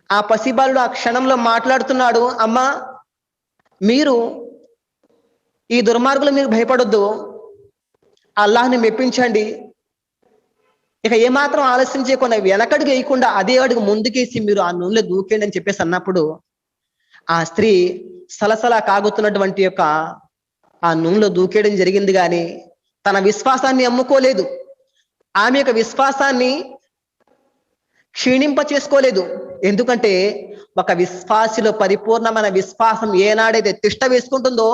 Speaker 1: ఆ పసిబాలుడు ఆ క్షణంలో మాట్లాడుతున్నాడు, అమ్మా మీరు ఈ దుర్మార్గులు మీరు భయపడొద్దు, అల్లాహ్ని మెప్పించండి. ఇక ఏమాత్రం ఆలస్యం చేయకుండా వెనకడుగు వేయకుండా అదే అడుగు ముందుకేసి మీరు ఆ నూనెలో దూకేయండి అని చెప్పేసి అన్నప్పుడు ఆ స్త్రీ సలసలా కాగుతున్నటువంటి యొక్క ఆ నూనెలో దూకేయడం జరిగింది. కానీ తన విశ్వాసాన్ని అమ్ముకోలేదు, ఆమె యొక్క విశ్వాసాన్ని క్షీణింప చేసుకోలేదు. ఎందుకంటే ఒక విశ్వాసిలో పరిపూర్ణమైన విశ్వాసం ఏనాడైతే తిష్ట వేసుకుంటుందో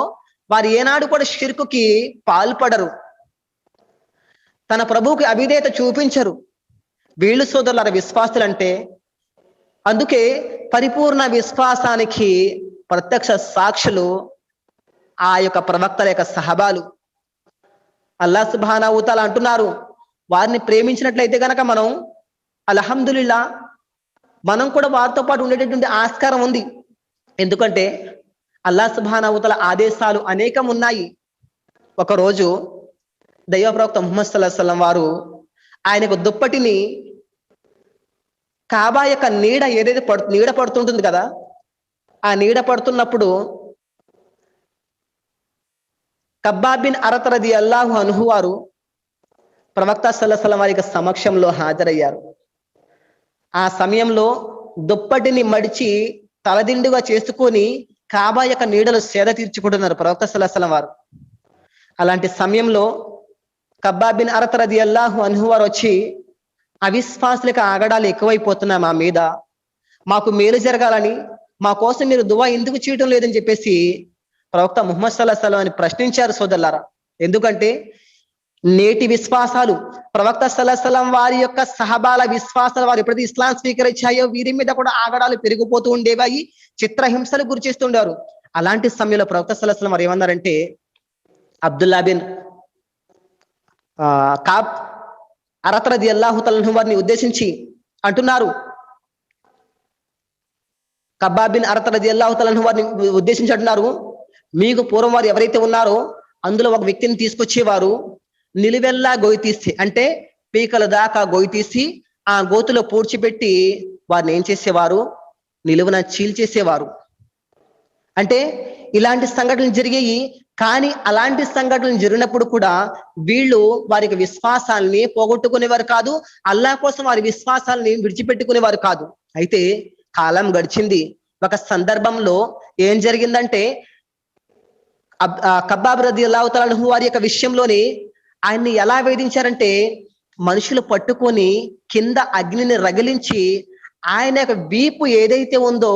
Speaker 1: వారు ఏనాడు కూడా షిర్కుకి పాల్పడరు, తన ప్రభువుకి అవిధేయత చూపించరు. వీళ్ళు సోదరుల విశ్వాసులంటే. అందుకే పరిపూర్ణ విశ్వాసానికి ప్రత్యక్ష సాక్షులు ఆ యొక్క ప్రవక్తల యొక్క సహబాలు. అల్లాహ్ సుబ్హానహు తఆలా అంటున్నారు, వారిని ప్రేమించినట్లయితే గనక మనం అల్హమ్దులిల్లా మనం కూడా వారితో పాటు ఉండేటటువంటి ఆస్కారం ఉంది. ఎందుకంటే అల్లాహ్ సుబ్హానహు తఆలా ఆదేశాలు అనేకం ఉన్నాయి. ఒకరోజు దైవ ప్రవక్త ముహమ్మద్ సల్లల్లాహు అలైహి వసల్లం వారు ఆయనకు దుప్పటిని కాబా యొక్క నీడ ఏదైతే నీడ పడుతుంటుంది కదా, ఆ నీడ పడుతున్నప్పుడు కబ్బాబ్ బిన్ అరత్ రదియల్లాహు అన్హు వారు ప్రవక్త సల్లల్లాహు అలైహి వసల్లం వారి సమక్షంలో హాజరయ్యారు. ఆ సమయంలో దుప్పటిని మడిచి తలదిండుగా చేసుకొని కాబా యొక్క నీడలు సేద తీర్చుకుంటున్నారు ప్రవక్త సల్లల్లాహు అలైహి వసల్లం వారు. అలాంటి సమయంలో కబ్బాబ్ బిన్ అరత్ రదియల్లాహు అన్హు వారు వచ్చి, అవిశ్వాసులకు ఆగడాలు ఎక్కువైపోతున్నాయి మా మీద, మాకు మేలు జరగాలని మా కోసం మీరు దువా ఎందుకు చేయటం లేదని చెప్పేసి ప్రవక్త ముహమ్మద్ సల్లల్లాహు అలైహి వసల్లం అని ప్రశ్నించారు సోదరులారా. ఎందుకంటే నేటి విశ్వాసాలు ప్రవక్త సల్లల్లాహు అలైహి వసల్లం వారి యొక్క సహబాల విశ్వాసాలు వారు ఎప్పుడైతే ఇస్లాం స్వీకరించాయో వీరి మీద కూడా ఆగడాలు పెరిగిపోతూ ఉండేవాయి, చిత్రహింసలు గురి చేస్తుండారు. అలాంటి సమయంలో ప్రవక్త సల్లల్లాహు అలైహి వసల్లం వారు ఏమన్నారంటే అబ్దుల్లా బిన్ కాబ్ అరత్ రదియల్లాహు తఆలా అన్హు వారిని ఉద్దేశించి అంటున్నారు, కబ్బాబ్ బిన్ అరత్ రదియల్లాహు తఆలా అన్హు వారిని ఉద్దేశించి అంటున్నారు, మీకు పూర్వం వారు ఎవరైతే ఉన్నారో అందులో ఒక వ్యక్తిని తీసుకొచ్చేవారు, నిలువెల్లా గోయి తీసి అంటే పీకల దాకా గోయి తీసి ఆ గోతులో పూడ్చిపెట్టి వారిని ఏం చేసేవారు, నిలువున చీల్చేసేవారు. అంటే ఇలాంటి సంఘటనలు జరిగాయి. కానీ అలాంటి సంఘటనలు జరిగినప్పుడు కూడా వీళ్ళు వారికి విశ్వాసాలని పోగొట్టుకునేవారు కాదు, అల్లాహ్ కోసం వారి విశ్వాసాలని విడిచిపెట్టుకునేవారు కాదు. అయితే కాలం గడిచింది. ఒక సందర్భంలో ఏం జరిగిందంటే కబ్బాబ్ రదియల్లాహు తఆలా అన్హు వారి యొక్క విషయంలోనే ఆయన్ని ఎలా వేధించారంటే మనుషులు పట్టుకొని కింద అగ్నిని రగిలించి ఆయన యొక్క వీపు ఏదైతే ఉందో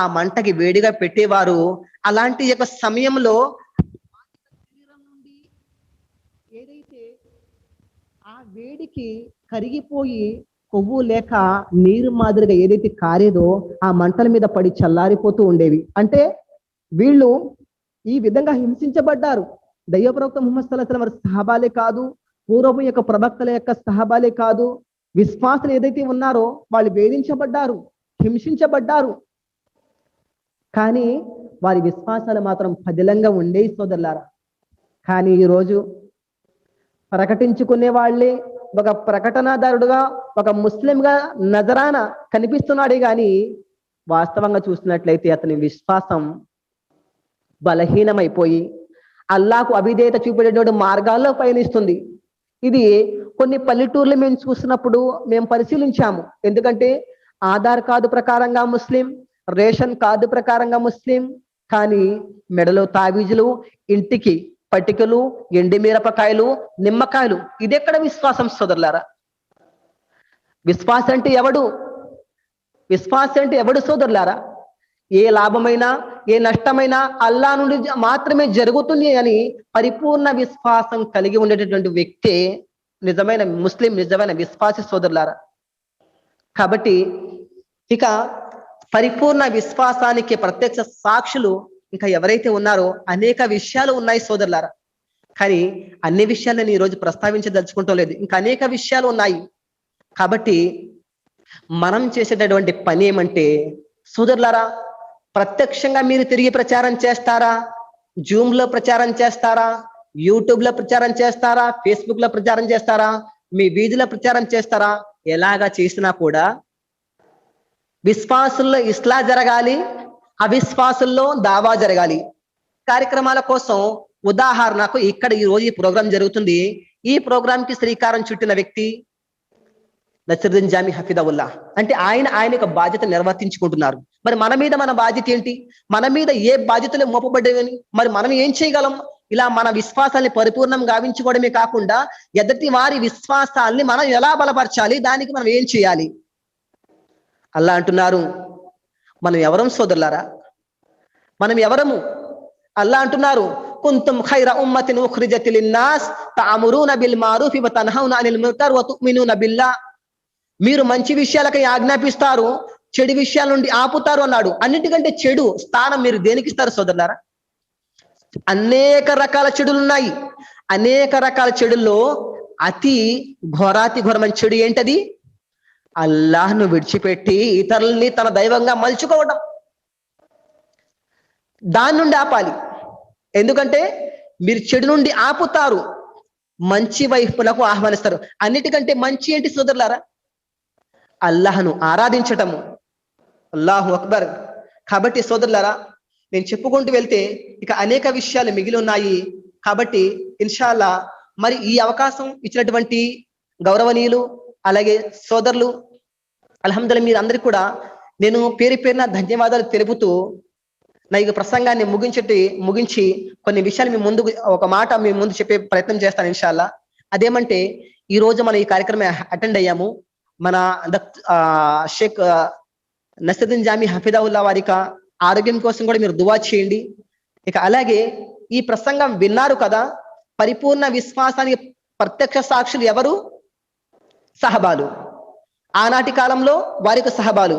Speaker 1: ఆ మంటకి వేడిగా పెట్టేవారు. అలాంటి యొక్క సమయంలో ఏదైతే ఆ వేడికి కరిగిపోయి కొవ్వు లేక నీరు మాదిరిగా ఏదైతే కారేదో ఆ మంటల మీద పడి చల్లారిపోతూ ఉండేవి. అంటే వీళ్ళు ఈ విధంగా హింసించబడ్డారు. దైవ ప్రవక్త ముహమ్మద్ సల్లల్లాహు అలైహి వసల్లం సహబాలే కాదు, పూర్వపు యొక్క ప్రవక్తల యొక్క సహబాలే కాదు, విశ్వాసులు ఏదైతే ఉన్నారో వాళ్ళు వేధించబడ్డారు, హింసించబడ్డారు. కానీ వారి విశ్వాసాలు మాత్రం పదిలంగా ఉండేవి సోదరులారా. కానీ ఈరోజు ప్రకటించుకునే వాళ్ళే ఒక ప్రకటనాదారుడుగా ఒక ముస్లింగా నజరాన కనిపిస్తున్నాడే కానీ వాస్తవంగా చూసినట్లయితే అతని విశ్వాసం బలహీనమైపోయి అల్లాహకు అవిధేయత చూపేటటువంటి మార్గాల్లో పయనిస్తుంది. ఇది కొన్ని పల్లెటూర్లు మేము చూసినప్పుడు మేము పరిశీలించాము. ఎందుకంటే ఆధార్ కార్డు ప్రకారంగా ముస్లిం, రేషన్ కార్డు ప్రకారంగా ముస్లిం, కానీ మెడలో తావీజులు, ఇంటికి పట్టికలు, ఎండిమిరపకాయలు, నిమ్మకాయలు. ఇదెక్కడ విశ్వాసం సోదరులారా? విశ్వాసం అంటే ఎవడు? విశ్వాసం అంటే ఎవడు సోదరులారా? ఏ లాభమైనా ఏ నష్టమైనా అల్లా నుండి మాత్రమే జరుగుతుంది అని పరిపూర్ణ విశ్వాసం కలిగి ఉండేటటువంటి వ్యక్తే నిజమైన ముస్లిం, నిజమైన విశ్వాసి సోదరులారా. కాబట్టి ఇక పరిపూర్ణ విశ్వాసానికి ప్రత్యక్ష సాక్షులు ఇంకా ఎవరైతే ఉన్నారో అనేక విషయాలు ఉన్నాయి సోదరులారా. కానీ అన్ని విషయాలను నేను ఈరోజు ప్రస్తావించదలుచుకుంటూ లేదు, ఇంకా అనేక విషయాలు ఉన్నాయి. కాబట్టి మనం చేసేటటువంటి పని ఏమంటే సోదరులారా, ప్రత్యక్షంగా మీరు తిరిగి ప్రచారం చేస్తారా, జూమ్ లో ప్రచారం చేస్తారా, యూట్యూబ్ లో ప్రచారం చేస్తారా, ఫేస్బుక్ లో ప్రచారం చేస్తారా, మీ వీధిలో ప్రచారం చేస్తారా, ఎలాగా చేసినా కూడా విశ్వాసుల్లో ఇస్లా జరగాలి, అవిశ్వాసుల్లో దావా జరగాలి. కార్యక్రమాల కోసం ఉదాహరణకు ఇక్కడ ఈ రోజు ఈ ప్రోగ్రాం జరుగుతుంది. ఈ ప్రోగ్రాం కి శ్రీకారం చుట్టిన వ్యక్తి నసరుద్దీన్ జామి హఫీదవుల్లా. అంటే ఆయన యొక్క బాధ్యత నిర్వర్తించుకుంటున్నారు. మరి మన మీద మన బాధ్యత ఏంటి? మన మీద ఏ బాధ్యతలు మోపబడ్డాయని మరి మనం ఏం చేయగలం? ఇలా మన విశ్వాసాన్ని పరిపూర్ణం గావించుకోవడమే కాకుండా ఎదుటి వారి విశ్వాసాల్ని మనం ఎలా బలపరచాలి, దానికి మనం ఏం చేయాలి? అల్లా అంటున్నారు, మనం ఎవరం సోదరులారా? మనం ఎవరము? అల్లా అంటున్నారు, కుంతుం ఖైర ఉమ్మతిన్ ఉఖ్రిజత్ లిన్నాస్ తఅమురూన బిల్ మారూఫి వ తన్హౌన అనిల్ మున్కర్ వ తుమినూన బిల్లాహ్. మీరు మంచి విషయాలకై ఆజ్ఞాపిస్తారు, చెడు విషయాల నుండి ఆపుతారు అన్నాడు. అన్నిటికంటే చెడు స్థానం మీరు దేనికి ఇస్తారు సోదరులారా? అనేక రకాల చెడులు ఉన్నాయి. అనేక రకాల చెడుల్లో అతి ఘోరాతి ఘోరమైన చెడు ఏంటది? అల్లాహ్ను విడిచిపెట్టి ఇతరుల్ని తన దైవంగా మలుచుకోవడం. దాని నుండి ఆపాలి. ఎందుకంటే మీరు చెడు నుండి ఆపుతారు, మంచి వైపునకు ఆహ్వానిస్తారు. అన్నిటికంటే మంచి ఏంటి సోదరులారా? అల్లాహ్ను ఆరాధించటము. అల్లాహు అక్బర్. కాబట్టి సోదరులారా, నేను చెప్పుకుంటూ వెళ్తే ఇక అనేక విషయాలు మిగిలి ఉన్నాయి. కాబట్టి ఇన్షాల్లా మరి ఈ అవకాశం ఇచ్చినటువంటి గౌరవనీయులు అలాగే సోదరులు అల్హమ్దులిల్లాహ్ మీరు అందరికీ కూడా నేను పేరు పేరున ధన్యవాదాలు తెలుపుతూ నా ఈ ప్రసంగాన్ని ముగించి కొన్ని విషయాలు మీ ముందు ఒక మాట మీ ముందు చెప్పే ప్రయత్నం చేస్తాను ఇన్షాల్లా. అదేమంటే ఈ రోజు మనం ఈ కార్యక్రమం అటెండ్ అయ్యాము. మన షేక్ నసరుద్దీన్ జామి హఫీదవుల్లా వారిక ఆరోగ్యం కోసం కూడా మీరు దువా చేయండి. ఇక అలాగే ఈ ప్రసంగం విన్నారు కదా, పరిపూర్ణ విశ్వాసానికి ప్రత్యక్ష సాక్షులు ఎవరు? సహబాలు. ఆనాటి కాలంలో వారికి సహబాలు.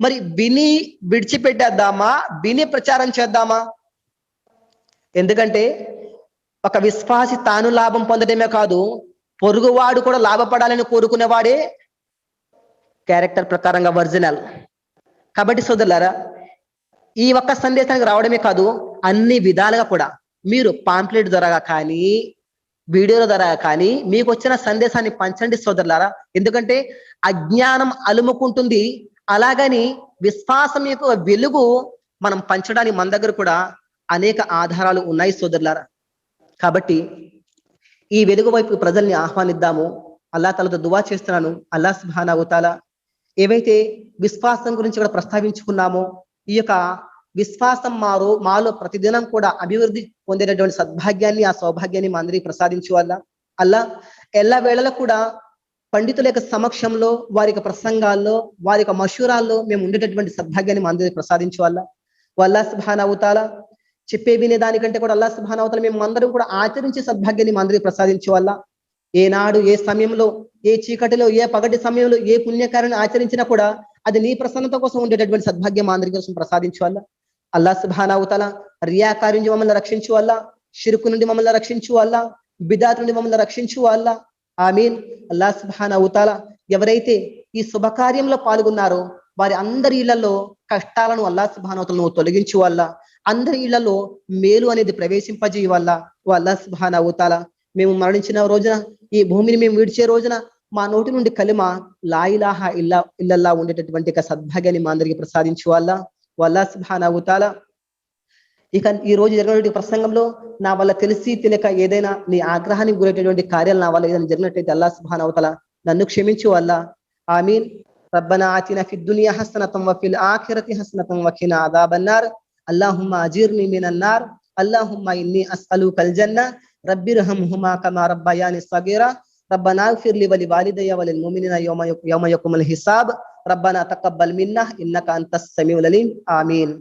Speaker 1: మరి విని విడిచిపెట్టేద్దామా, విని ప్రచారం చేద్దామా? ఎందుకంటే ఒక విశ్వాసి తాను లాభం పొందడమే కాదు, పొరుగువాడు కూడా లాభపడాలని కోరుకునేవాడే క్యారెక్టర్ ప్రకారంగా ఒరిజినల్. కాబట్టి సోదరులారా, ఈ ఒక్క సందేశానికి రావడమే కాదు, అన్ని విధాలుగా కూడా మీరు పాంప్లెట్ ద్వారా కానీ వీడియోల ద్వారా కానీ మీకు వచ్చిన సందేశాన్ని పంచండి సోదరులారా. ఎందుకంటే అజ్ఞానం అలుముకుంటుంది, అలాగని విశ్వాసం యొక్క వెలుగు మనం పంచడానికి మన దగ్గర కూడా అనేక ఆధారాలు ఉన్నాయి సోదరులారా. కాబట్టి ఈ వెలుగు వైపు ప్రజల్ని ఆహ్వానిద్దాము. అల్లాహ్ తాలాతో దువా చేస్తున్నాను. అల్లాహ్ సుబ్హానహు వ తఆలా ఏవైతే విశ్వాసం గురించి కూడా ప్రస్తావించుకున్నామో, ఈ యొక్క విశ్వాసం మాలో ప్రతిదినం కూడా అభివృద్ధి పొందేటటువంటి సద్భాగ్యాన్ని, ఆ సౌభాగ్యాన్ని మా అందరికీ ప్రసాదించు వల్ల అల్లా ఎల్ల వేళలో కూడా పండితుల యొక్క సమక్షంలో, వారి యొక్క ప్రసంగాల్లో, వారి యొక్క మషూరాల్లో మేము ఉండేటటువంటి సద్భాగ్యాన్ని మా అందరికీ ప్రసాదించు వల్ల అల్లాహ్ సుబ్హానహు వ తఆలా చెప్పే వినే దానికంటే కూడా అల్లాహ్ సుబ్హానహు వ తఆలా మేము అందరం కూడా ఆచరించే సద్భాగ్యాన్ని మా అందరికీ ప్రసాదించు వల్ల ఏనాడు ఏ సమయంలో, ఏ చీకటిలో, ఏ పగటి సమయంలో ఏ పుణ్యకార్యాన్ని ఆచరించినా కూడా అది నీ ప్రసన్నత కోసం ఉండేటటువంటి సద్భాగ్యం మా అందరి కోసం ప్రసాదించు వల్ల అల్లాహ్ సుబ్హానహు వ తఆలా రియాకార్యం నుంచి మమ్మల్ని రక్షించు వల్ల, షిర్కు నుండి మమ్మల్ని రక్షించు వల్ల, బిదాత్ నుండి మమ్మల్ని రక్షించు వల్ల. ఆమీన్. అల్లాహ్ సుబ్హానహు వ తఆలా ఎవరైతే ఈ శుభకార్యంలో పాల్గొన్నారో వారి అందరి ఇళ్లలో కష్టాలను అల్లాహ్ సుబ్హానహు వ తఆలా నువ్వు తొలగించు వల్ల, అందరి ఇళ్లలో మేలు అనేది ప్రవేశింపజేయ వల్ల అల్లాహ్ సుబ్హానహు వ తఆలా మేము మరణించిన రోజున, ఈ భూమిని మేము విడిచే రోజున మా నోటి నుండి కలిమ లా ఇలాహా ఇల్లల్లా ఉండేటటువంటి సద్భాగ్యాన్ని మా అందరికీ ప్రసాదించు వల్ల అల్లాహ్ సుబ్హానహు వ తఆలా ఇక ఈ రోజు జరిగినటువంటి ప్రసంగంలో నా వల్ల తెలిసి తెలియక ఏదైనా నీ ఆగ్రహానికి గురైనటువంటి కార్యాలు నా వల్ల ఏదైనా జరిగినట్టయితే అల్లాహ్ సుబ్హానహు వ తఆలా నన్ను క్షమించు వల్ల. ఆమీన్. రబ్బనా ఆతినా ఫిద్ దునియా హసనతం వ ఫిల్ ఆఖిరతి హసనతం వ ఖినా అదాబన్నార్. అల్లాహుమ్మా అజిర్ని మినన్నార్. అల్లాహుమ్మా ఇన్ని అస్అలుకల్ జన్న రబ్బిర్హమ్హుమా కమా రబ్బయాని సగీరా. రబ్బనా ఇగ్ఫిర్ లీ వ లివాలిదయ్య వ లిల్ ముమినీన యౌమ యకుముల్ హిసాబ్. రబ్బనా తకబ్బల్ మిన్నా ఇన్నక అంతస్ సమీఉల్ అలీం. ఆమీన్.